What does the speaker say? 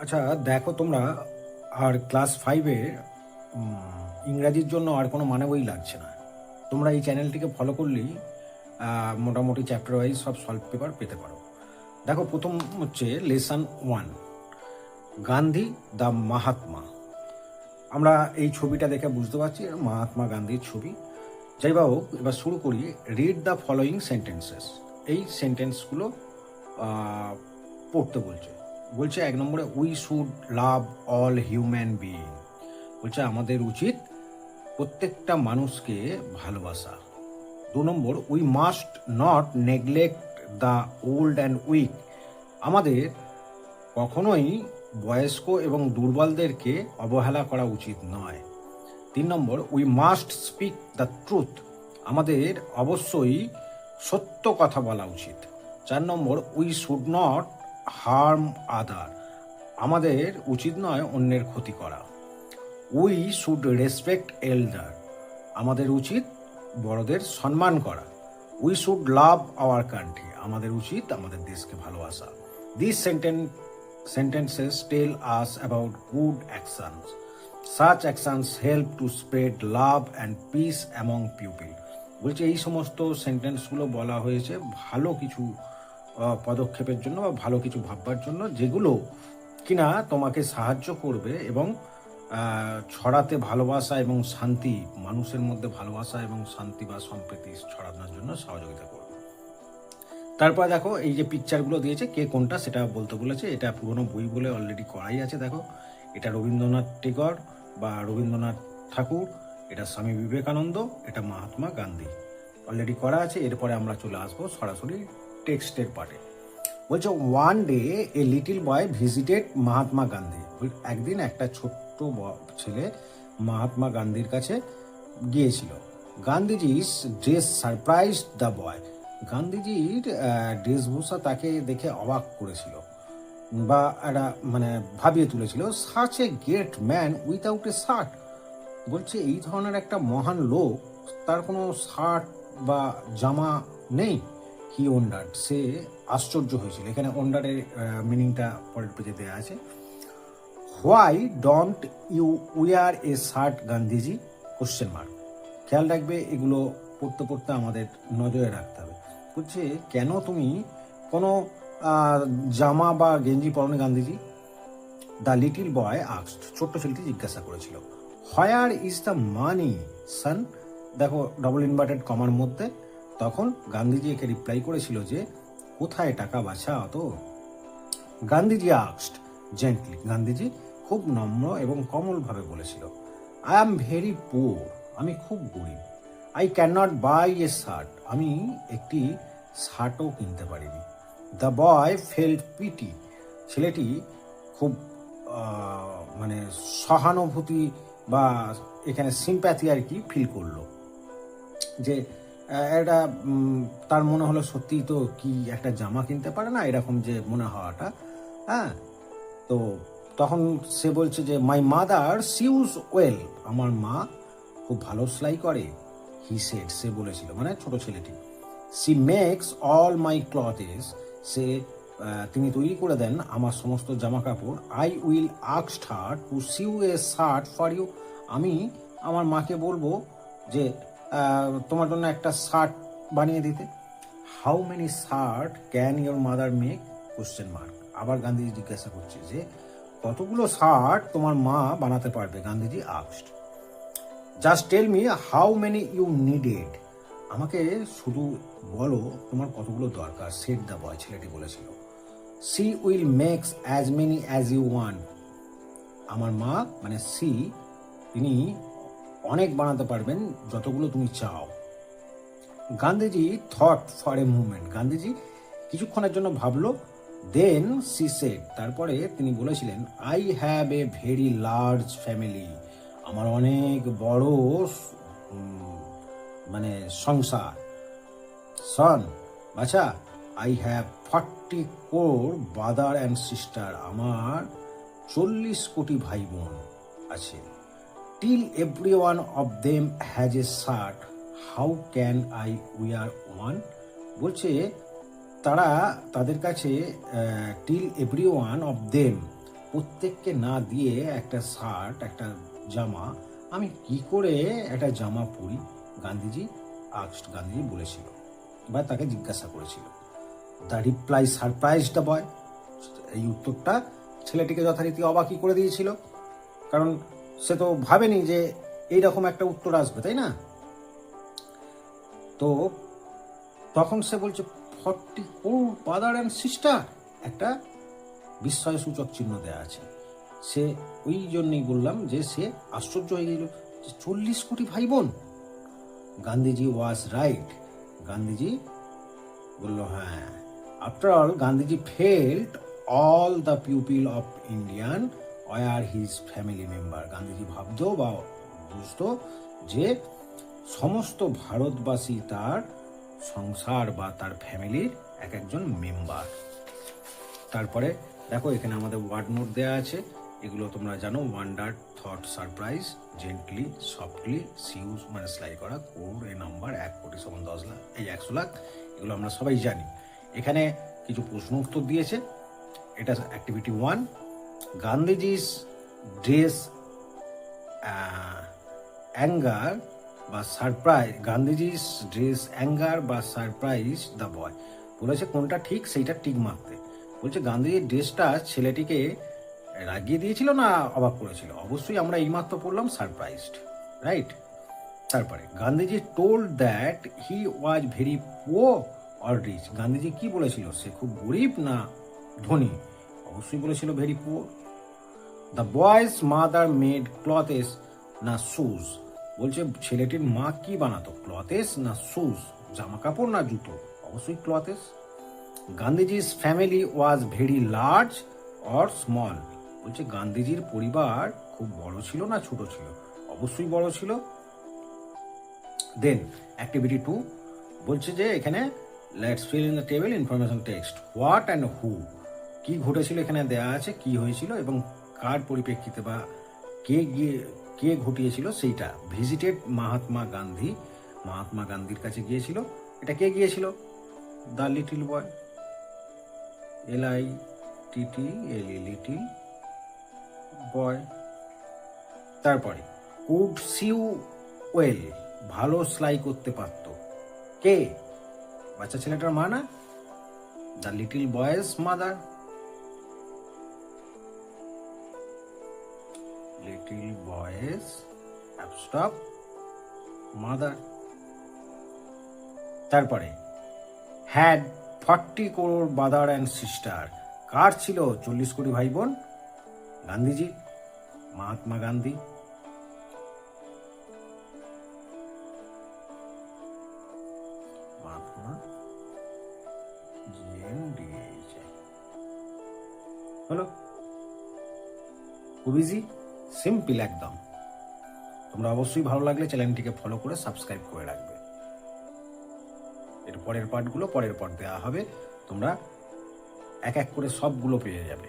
আচ্ছা, দেখো তোমরা আর ক্লাস 5-এ ইংরাজির জন্য আর কোনো মানে বই লাগছে না। তোমরা এই চ্যানেলটিকে ফলো করলেই মোটামুটি চ্যাপ্টার ওয়াইজ সব সলভ পেপার পেতে পারো। দেখো, প্রথম হচ্ছে লেসন 1, গান্ধী দ্য মাহাত্মা। আমরা এই ছবিটা দেখে বুঝতে পারছি মহাত্মা গান্ধীর ছবি। যাই বা হোক, এবার শুরু করি। Read the following sentences. এই সেন্টেন্সগুলো পড়তে বলছে। বলছে 1 নম্বরে, we should love all human being. বলছে আমাদের উচিত প্রত্যেকটা মানুষকে ভালোবাসা। 2 নম্বর, we must not neglect the old and weak. আমাদের কখনোই বয়স্ক এবং দুর্বলদেরকে অবহেলা করা উচিত নয়। 3 নম্বর, we must speak the truth. আমাদের অবশ্যই সত্য কথা বলা উচিত। 4 নম্বর, we should not harm other. আমাদের উচিত নয় অন্যের ক্ষতি করা। We should respect elder. আমাদের উচিত বড়দের সম্মান করা। We should love our country. আমাদের উচিত আমাদের দেশকে ভালোবাসা। This sentences tell us about good actions. Such actions help to spread love and peace among people. বলছে এই সমস্ত সেন্টেন্সগুলো বলা হয়েছে ভালো কিছু পদক্ষেপের জন্য বা ভালো কিছু ভাববার জন্য, যেগুলো কিনা তোমাকে সাহায্য করবে এবং ছড়াতে ভালোবাসা এবং শান্তি, মানুষের মধ্যে ভালোবাসা এবং শান্তি বা সম্প্রীতি ছড়ানোর জন্য সহযোগিতা করবে। তারপর দেখো, এই যে পিকচারগুলো দিয়েছে, কে কোনটা সেটা বলতে বলেছে। এটা পুরনো বই বলে অলরেডি করাই আছে। দেখো, এটা রবীন্দ্রনাথ টেগর বা রবীন্দ্রনাথ ঠাকুর, এটা স্বামী বিবেকানন্দ, এটা মহাত্মা গান্ধী, অলরেডি করা আছে। এরপরে আমরা চলে আসবো সরাসরি টেক্সটের পার্টে। বলছে one day a little boy visited Mahatma Gandhi. একদিন একটা ছোট্ট ছেলে মহাত্মা গান্ধীর কাছে গিয়েছিল। গান্ধীজির ড্রেস সারপ্রাইজ দ্য বয়। গান্ধীজির ড্রেসভূষা তাকে দেখে অবাক করেছিল বা একটা মানে ভাবিয়ে তুলেছিল। Such a great man without A shirt. বলছে এই ধরনের একটা মহান লোক, তার কোনো শার্ট বা জামা নেই। হি ওন্ডার্ড। সে আশ্চর্য হয়েছিল। এখানে ওন্ডারের মিনিংটা পরের পেজে দেওয়া আছে। Why don't you wear a shirt Gandhiji? Question mark. খেয়াল রাখবে, এগুলো পড়তে পড়তে আমাদের নজরে রাখতে হবে। বলছে কেন তুমি কোনো জামা বা গেঞ্জি পরনি Gandhiji? The little boy asked. ছোট্ট ছেলেটি জিজ্ঞাসা করেছিল। Where is the money son? দেখো, ডবল ইনভার্টেড কমার মধ্যে। তখন গান্ধীজি একে রিপ্লাই করেছিল যে, কোথায় টাকা বাছা অত? Gandhiji asked gently. গান্ধীজি খুব নম্র এবং কোমলভাবে বলেছিল, আই অ্যাম ভেরি পুয়ার। আমি খুব গরিব। I can not buy a shirt. আমি একটি শার্টও কিনতে পারিনি। The boy felt pity. ছেলেটি খুব মানে সহানুভূতি বা এখানে সিম্প্যাথি আর কি ফিল করলো, যে এটা তার মনে হলো সত্যিই তো কি একটা জামা কিনতে পারে না, এরকম যে মনে হওয়াটা। হ্যাঁ, তো তখন সে বলছে যে মাই মাদার সিউজ ওয়েল। আমার মা খুব ভালো সেলাই করে। He said. সে বলেছিল, মানে ছোট ছেলেটি। She makes all my clothes. তিনি তৈরি করে দেন আমার সমস্ত জামা কাপড়। I will ask her to sew a shirt for you. আমি আমার মাকে বলবো যে তোমার জন্য একটা শার্ট বানিয়ে দিতে। How many shirt can your mother make? Question mark. আবার গান্ধীজি জিজ্ঞাসা করছে যে কতগুলো শার্ট তোমার মা বানাতে পারবে? Gandhiji asked. Just tell me how many you needed. আমাকে শুধু বলো তোমার কতগুলো দরকার। Said the boy. ছেলেটি বলেছিল। She will makes as many as you want. আমার মা মানে সি, তিনি অনেক বানাতে পারবেন যতগুলো তুমি চাও। Gandhiji thought for a movement. Gandhiji কিছুক্ষণের জন্য ভাবলো। Then she said. তারপরে তিনি বলেছিলেন, I have a very large family. আমার অনেক বড় মানে সংসার। সন, বাছা, I have 40 crore brother and sister. আমার 40 কোটি ভাই বোন আছে। Till every one of them has a shirt, how can I wear one? বলছে তাদের কাছে till every one of them, প্রত্যেককে না দিয়ে একটা শার্ট, একটা জামা, আমি কি করে একটা জামা পরি? গান্ধীজি বলেছিল বা তাকে জিজ্ঞাসা করেছিল। The reply surprise the boy. এই উত্তরটা ছেলেটিকে যথারীতি অবাকই করে দিয়েছিল, কারণ সে তো ভাবেনি যে এইরকম একটা উত্তর আসবে, তাই না? তো তখন সে বলছে 40 crore ব্রাদার অ্যান্ড সিস্টার, একটা বিস্ময় সূচক চিহ্ন দেওয়া আছে। সে ওই জন্যই বললাম যে সে আশ্চর্য হয়ে গেল যে 40 কোটি ভাই বোন। Gandhiji was right. গান্ধীজি বলল হ্যাঁ, after all Gandhiji felt all the people of Indian were his family member. Gandhiji ভাবতো বা বুঝতো যে সমস্ত ভারতবাসী তার সংসার বা তার ফ্যামিলির এক একজন মেম্বার। তারপরে দেখো এখানে আমাদের ওয়ার্ড নোট দেওয়া আছে, এগুলো তোমরা জানো। Wonder, thought, surprise, gently, softly, sews মানে সেলাই করা, কোড এ নাম্বার 1 কোটি সমান 10 লাখ, এই 100 লাখ, এগুলো আমরা সবাই জানি। এখানে কিছু প্রশ্ন উত্তর দিয়েছে। এটা অ্যাক্টিভিটি 1, গান্ধীজিস ড্রেস অ্যাঙ্গার বা সারপ্রাইজ, গান্ধীজিস ড্রেস অ্যাঙ্গার বা সারপ্রাইজ দ্য বয়। বলেছে কোনটা ঠিক সেইটা টিক মারতে। বলছে গান্ধীজির ড্রেসটা ছেলেটিকে রাগিয়ে দিয়েছিল না অবাক করেছিল? অবশ্যই আমরা এইমাত্র পড়লাম সারপ্রাইজড, রাইট? তারপরে Gandhiji told that he was very poor or rich. Gandhiji কি বলেছিল? সে খুব গরিব না ধনী? অবশ্যই বলেছিল very poor. The boy's mother made clothes না শুজ। বলছে ছেলেটির মা কি বানাতো? ক্লথেস না শুজ, জামা কাপড় না জুতো? অবশ্যই ক্লথেস। গান্ধীজির family was very large or small. বলছে গান্ধীজির পরিবার খুব বড় ছিল না ছোট ছিল? অবশ্যই বড় ছিল। দেন অ্যাক্টিভিটি 2 বলছে যে এখানে let's fill in the table information text. What and who, কি ঘটেছিল এখানে দেয়া আছে, কি হয়েছিল এবং কার পরিপ্রেক্ষিতে বা কে ঘটিয়েছিল সেইটা। ভিজিটেড মহাত্মা গান্ধী, মহাত্মা গান্ধীর কাছে গিয়েছিল। এটা কে গিয়েছিল? The little boy, LITTLE little boy. তারপরে কুড সিউ ওয়েল, ভালো সেলাই করতে পারতো। কে? বাচ্চা ছেলেটার মা না? The little boy's mother. Little boy's অ্যাবস্টপ মাদার। তারপরে had 40 crore brother and sister. কার ছিল 40 কোটি ভাই বোন? গান্ধীজি, মহাত্মা গান্ধী। মহাত্মা হলো। খুব ইজি, সিম্পল একদম। তোমরা অবশ্যই ভালো লাগলে চ্যানেলটিকে ফলো করে সাবস্ক্রাইব করে রাখবে। এর পরের পার্টগুলো পরের পর দেওয়া হবে, তোমরা এক এক করে সবগুলো পেয়ে যাবে।